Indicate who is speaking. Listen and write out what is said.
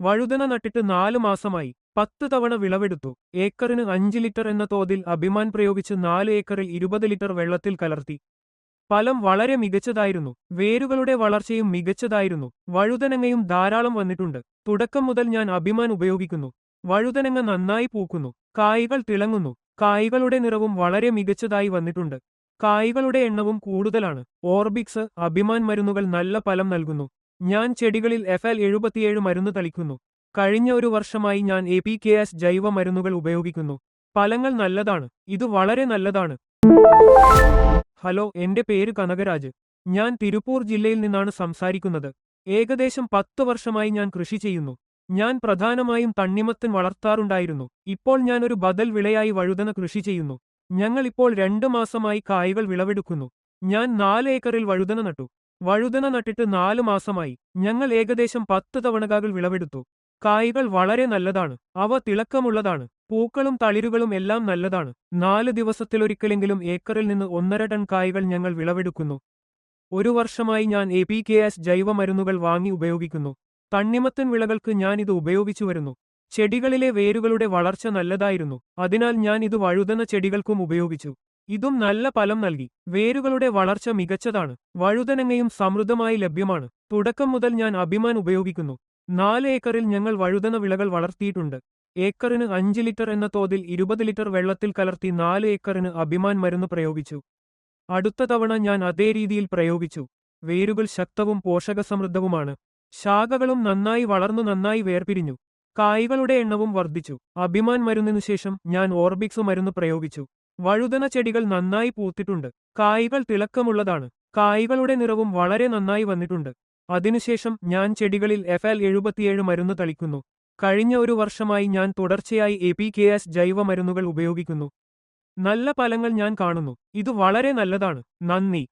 Speaker 1: വഴുതന നട്ടിട്ട് 4 മാസമായി. 10 തവണ വിളവെടുത്തു. ഏക്കറിന് 5 ലിറ്റർ എന്ന തോതിൽ അഭിമാൻ പ്രയോഗിച്ച് 4 ഏക്കറിൽ 20 ലിറ്റർ വെള്ളത്തിൽ കലർത്തി. ഫലം വളരെ മികച്ചതായിരുന്നു. വേരുകളുടെ വളർച്ചയും മികച്ചതായിരുന്നു. വഴുതനങ്ങയും ധാരാളം വന്നിട്ടുണ്ട്. തുടക്കം മുതൽ ഞാൻ അഭിമാൻ ഉപയോഗിക്കുന്നു. വഴുതനങ്ങ നന്നായി പൂക്കുന്നു. കായ്കൾ തിളങ്ങുന്നു. കായ്കളുടെ നിറവും വളരെ മികച്ചതായി വന്നിട്ടുണ്ട്. കായ്കളുടെ എണ്ണവും കൂടുതലാണ്. ഓർബിക്സ്, അഭിമാൻ മരുന്നുകൾ നല്ല ഫലം നൽകുന്നു. ഞാൻ ചെടികളിൽ FL77 മരുന്ന് തളിക്കുന്നു. കഴിഞ്ഞ ഒരു വർഷമായി ഞാൻ APKS ജൈവ മരുന്നുകൾ ഉപയോഗിക്കുന്നു. ഫലങ്ങൾ നല്ലതാണ്. ഇത് വളരെ നല്ലതാണ്. ഹലോ, എന്റെ പേര് കനകരാജ്. ഞാൻ തിരുപ്പൂർ ജില്ലയിൽ നിന്നാണ് സംസാരിക്കുന്നത്. ഏകദേശം 10 വർഷമായി ഞാൻ കൃഷി ചെയ്യുന്നു. ഞാൻ പ്രധാനമായും തണ്ണിമത്തൻ വളർത്താറുണ്ടായിരുന്നു. ഇപ്പോൾ ഞാൻ ഒരു ബദൽ വിളയായി വഴുതന കൃഷി ചെയ്യുന്നു. ഞങ്ങൾ ഇപ്പോൾ 2 മാസമായി കായ്കൾ വിളവെടുക്കുന്നു. ഞാൻ 4 ഏക്കറിൽ വഴുതന നട്ടു. വഴുതന നട്ടിട്ട് 4 മാസമായി. ഞങ്ങൾ ഏകദേശം 10 തവണകൾ വിളവെടുത്തു. കായ്കൾ വളരെ നല്ലതാണ്. അവ തിളക്കമുള്ളതാണ്. പൂക്കളും തളിരുകളും എല്ലാം നല്ലതാണ്. 4 ദിവസത്തിലൊരിക്കലെങ്കിലും ഏക്കറിൽ നിന്ന് 1.5 ടൺ കായ്കൾ ഞങ്ങൾ വിളവെടുക്കുന്നു. ഒരു വർഷമായി ഞാൻ APKS ജൈവ മരുന്നുകൾ വാങ്ങി ഉപയോഗിക്കുന്നു. തണ്ണിമത്തൻ വിളകൾക്ക് ഞാൻ ഇത് ഉപയോഗിച്ചു വരുന്നു. ചെടികളിലെ വേരുകളുടെ വളർച്ച നല്ലതായിരുന്നു. അതിനാൽ ഞാൻ ഇത് വഴുതന ചെടികൾക്കും ഉപയോഗിച്ചു. ഇതും നല്ല ഫലം നൽകി. വേരുകളുടെ വളർച്ച മികച്ചതാണ്. വഴുതനങ്ങയും സമൃദ്ധമായി ലഭ്യമാണ്. തുടക്കം മുതൽ ഞാൻ അഭിമാൻ ഉപയോഗിക്കുന്നു. 4 ഏക്കറിൽ ഞങ്ങൾ വഴുതന വിളകൾ വളർത്തിയിട്ടുണ്ട്. ഏക്കറിന് 5 ലിറ്റർ എന്ന തോതിൽ 20 ലിറ്റർ വെള്ളത്തിൽ കലർത്തി 4 ഏക്കറിന് അഭിമാൻ മരുന്ന് പ്രയോഗിച്ചു. അടുത്ത തവണ ഞാൻ അതേ രീതിയിൽ പ്രയോഗിച്ചു. വേരുകൾ ശക്തവും പോഷകസമൃദ്ധവുമാണ്. ശാഖകളും നന്നായി വളർന്നു നന്നായി വേർപിരിഞ്ഞു. കായ്കളുടെ എണ്ണവും വർദ്ധിച്ചു. അഭിമാൻ മരുന്നിനു ശേഷം ഞാൻ ഓർബിക്സ് മരുന്ന് പ്രയോഗിച്ചു. വഴുതന ചെടികൾ നന്നായി പൂത്തിട്ടുണ്ട്. കായ്കൾ തിളക്കമുള്ളതാണ്. കായ്കളുടെ നിറവും വളരെ നന്നായി വന്നിട്ടുണ്ട്. അതിനുശേഷം ഞാൻ ചെടികളിൽ FL77 മരുന്ന് തളിക്കുന്നു. കഴിഞ്ഞ ഒരു വർഷമായി ഞാൻ തുടർച്ചയായി APKS ജൈവ മരുന്നുകൾ ഉപയോഗിക്കുന്നു. നല്ല ഫലങ്ങൾ ഞാൻ കാണുന്നു. ഇത് വളരെ നല്ലതാണ്. നന്ദി.